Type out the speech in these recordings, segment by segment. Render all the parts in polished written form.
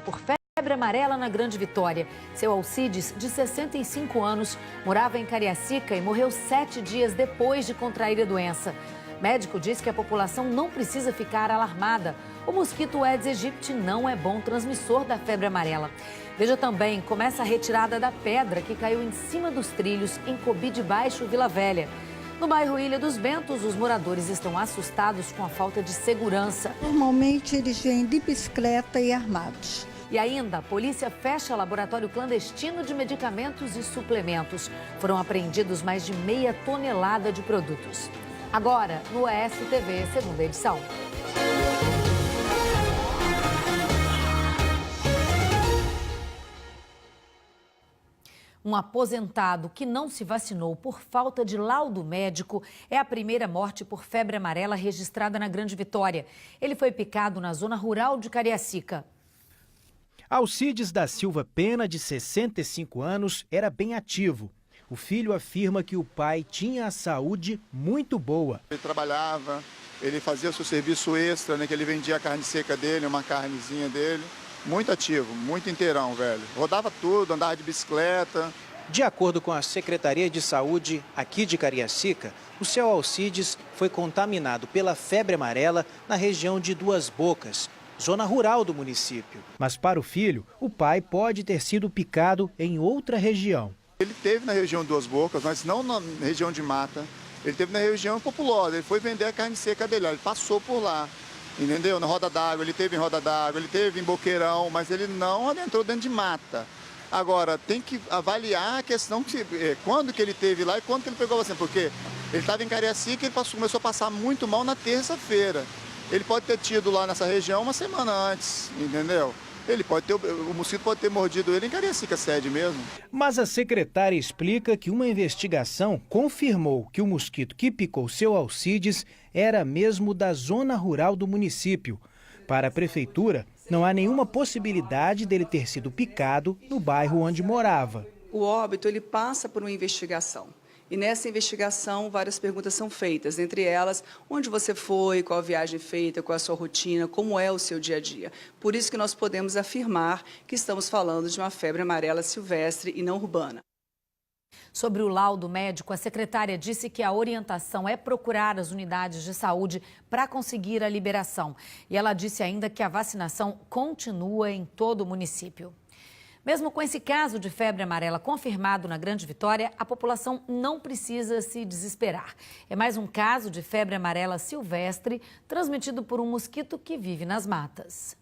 por febre amarela na Grande Vitória. Seu Alcides, de 65 anos, morava em Cariacica e morreu 7 dias depois de contrair a doença. Médico diz que a população não precisa ficar alarmada. O mosquito Aedes aegypti não é bom transmissor da febre amarela. Veja também, começa a retirada da pedra que caiu em cima dos trilhos em Cobide Baixo, Vila Velha. No bairro Ilha dos Bentos, os moradores estão assustados com a falta de segurança. Normalmente eles vêm de bicicleta e armados. E ainda, a polícia fecha laboratório clandestino de medicamentos e suplementos. Foram apreendidos mais de meia tonelada de produtos. Agora, no ESTV, segunda edição. Um aposentado que não se vacinou por falta de laudo médico é a primeira morte por febre amarela registrada na Grande Vitória. Ele foi picado na zona rural de Cariacica. Alcides da Silva Pena, de 65 anos, era bem ativo. O filho afirma que o pai tinha a saúde muito boa. Ele trabalhava, ele fazia seu serviço extra, né, que ele vendia a carne seca dele, uma carnezinha dele. Muito ativo, muito inteirão, velho. Rodava tudo, andava de bicicleta. De acordo com a Secretaria de Saúde aqui de Cariacica, o seu Alcides foi contaminado pela febre amarela na região de Duas Bocas, zona rural do município. Mas para o filho, o pai pode ter sido picado em outra região. Ele teve na região de Duas Bocas, mas não na região de mata. Ele teve na região populosa, ele foi vender a carne seca dele, ele passou por lá. Entendeu? Na Roda d'Água, ele teve em Roda d'Água, ele teve em Boqueirão, mas ele não adentrou dentro de mata. Agora, tem que avaliar a questão de quando que ele teve lá e quando que ele pegou a vacina, porque ele estava em Cariacica e ele começou a passar muito mal na terça-feira. Ele pode ter tido lá nessa região uma semana antes, entendeu? O mosquito pode ter mordido ele em Cariacica, sede mesmo. Mas a secretária explica que uma investigação confirmou que o mosquito que picou seu Alcides era mesmo da zona rural do município. Para a prefeitura, não há nenhuma possibilidade dele ter sido picado no bairro onde morava. O óbito ele passa por uma investigação. E nessa investigação, várias perguntas são feitas, entre elas, onde você foi, qual a viagem feita, qual a sua rotina, como é o seu dia a dia. Por isso que nós podemos afirmar que estamos falando de uma febre amarela silvestre e não urbana. Sobre o laudo médico, a secretária disse que a orientação é procurar as unidades de saúde para conseguir a liberação. E ela disse ainda que a vacinação continua em todo o município. Mesmo com esse caso de febre amarela confirmado na Grande Vitória, a população não precisa se desesperar. É mais um caso de febre amarela silvestre transmitido por um mosquito que vive nas matas.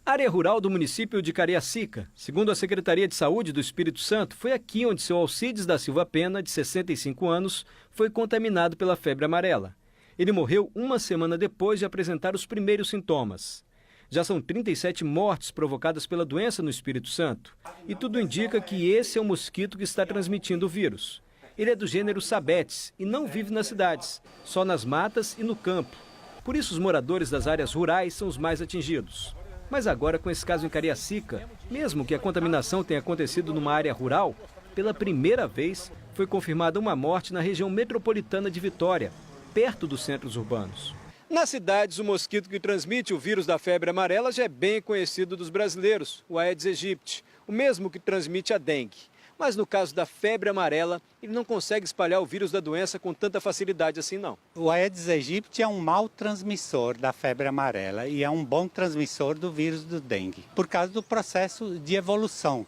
Área rural do município de Cariacica. Segundo a Secretaria de Saúde do Espírito Santo, foi aqui onde seu Alcides da Silva Pena, de 65 anos, foi contaminado pela febre amarela. Ele morreu uma semana depois de apresentar os primeiros sintomas. Já são 37 mortes provocadas pela doença no Espírito Santo. E tudo indica que esse é o mosquito que está transmitindo o vírus. Ele é do gênero Sabetes e não vive nas cidades, só nas matas e no campo. Por isso os moradores das áreas rurais são os mais atingidos. Mas agora, com esse caso em Cariacica, mesmo que a contaminação tenha acontecido numa área rural, pela primeira vez foi confirmada uma morte na região metropolitana de Vitória, perto dos centros urbanos. Nas cidades, o mosquito que transmite o vírus da febre amarela já é bem conhecido dos brasileiros, o Aedes aegypti, o mesmo que transmite a dengue. Mas no caso da febre amarela, ele não consegue espalhar o vírus da doença com tanta facilidade assim, não. O Aedes aegypti é um mau transmissor da febre amarela e é um bom transmissor do vírus do dengue, por causa do processo de evolução.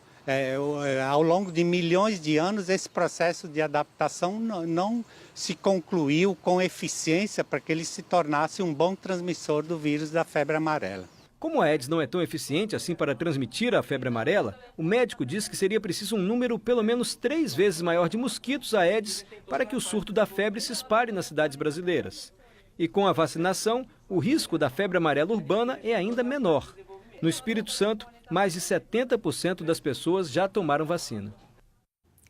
Ao longo de milhões de anos, esse processo de adaptação não se concluiu com eficiência para que ele se tornasse um bom transmissor do vírus da febre amarela. Como a Aedes não é tão eficiente assim para transmitir a febre amarela, o médico diz que seria preciso um número pelo menos 3 vezes maior de mosquitos Aedes para que o surto da febre se espalhe nas cidades brasileiras. E com a vacinação, o risco da febre amarela urbana é ainda menor. No Espírito Santo, mais de 70% das pessoas já tomaram vacina.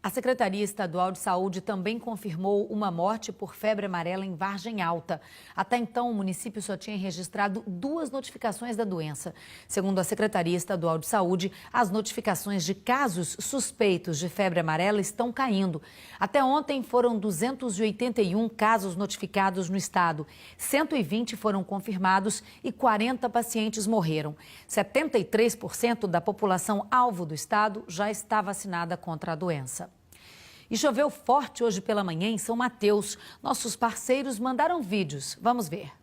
A Secretaria Estadual de Saúde também confirmou uma morte por febre amarela em Vargem Alta. Até então, o município só tinha registrado 2 notificações da doença. Segundo a Secretaria Estadual de Saúde, as notificações de casos suspeitos de febre amarela estão caindo. Até ontem, foram 281 casos notificados no estado. 120 foram confirmados e 40 pacientes morreram. 73% da população alvo do estado já está vacinada contra a doença. E choveu forte hoje pela manhã em São Mateus. Nossos parceiros mandaram vídeos. Vamos ver.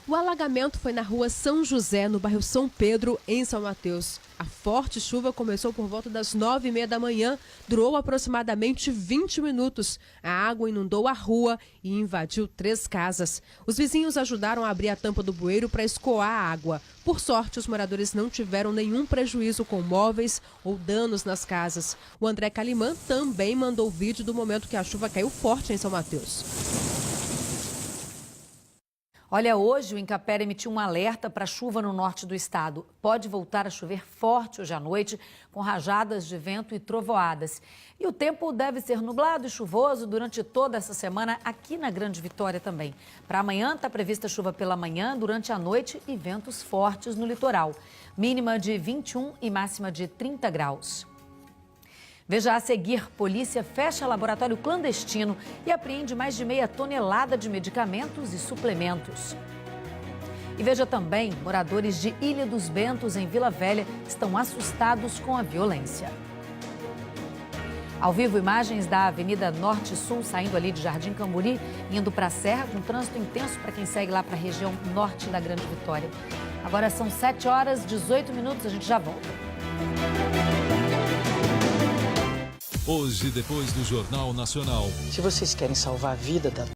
O alagamento foi na rua São José, no bairro São Pedro, em São Mateus. A forte chuva começou por volta das 9h30 da manhã, durou aproximadamente 20 minutos. A água inundou a rua e invadiu 3 casas. Os vizinhos ajudaram a abrir a tampa do bueiro para escoar a água. Por sorte, os moradores não tiveram nenhum prejuízo com móveis ou danos nas casas. O André Calimã também mandou vídeo do momento que a chuva caiu forte em São Mateus. Olha, hoje o Incapera emitiu um alerta para chuva no norte do estado. Pode voltar a chover forte hoje à noite, com rajadas de vento e trovoadas. E o tempo deve ser nublado e chuvoso durante toda essa semana aqui na Grande Vitória também. Para amanhã está prevista chuva pela manhã, durante a noite e ventos fortes no litoral. Mínima de 21 e máxima de 30 graus. Veja a seguir, polícia fecha laboratório clandestino e apreende mais de meia tonelada de medicamentos e suplementos. E veja também, moradores de Ilha dos Bentos, em Vila Velha, estão assustados com a violência. Ao vivo, imagens da Avenida Norte-Sul, saindo ali de Jardim Camburi, indo para a Serra, com trânsito intenso para quem segue lá para a região norte da Grande Vitória. Agora são 7h18, a gente já volta. Hoje, depois do Jornal Nacional. Se vocês querem salvar a vida da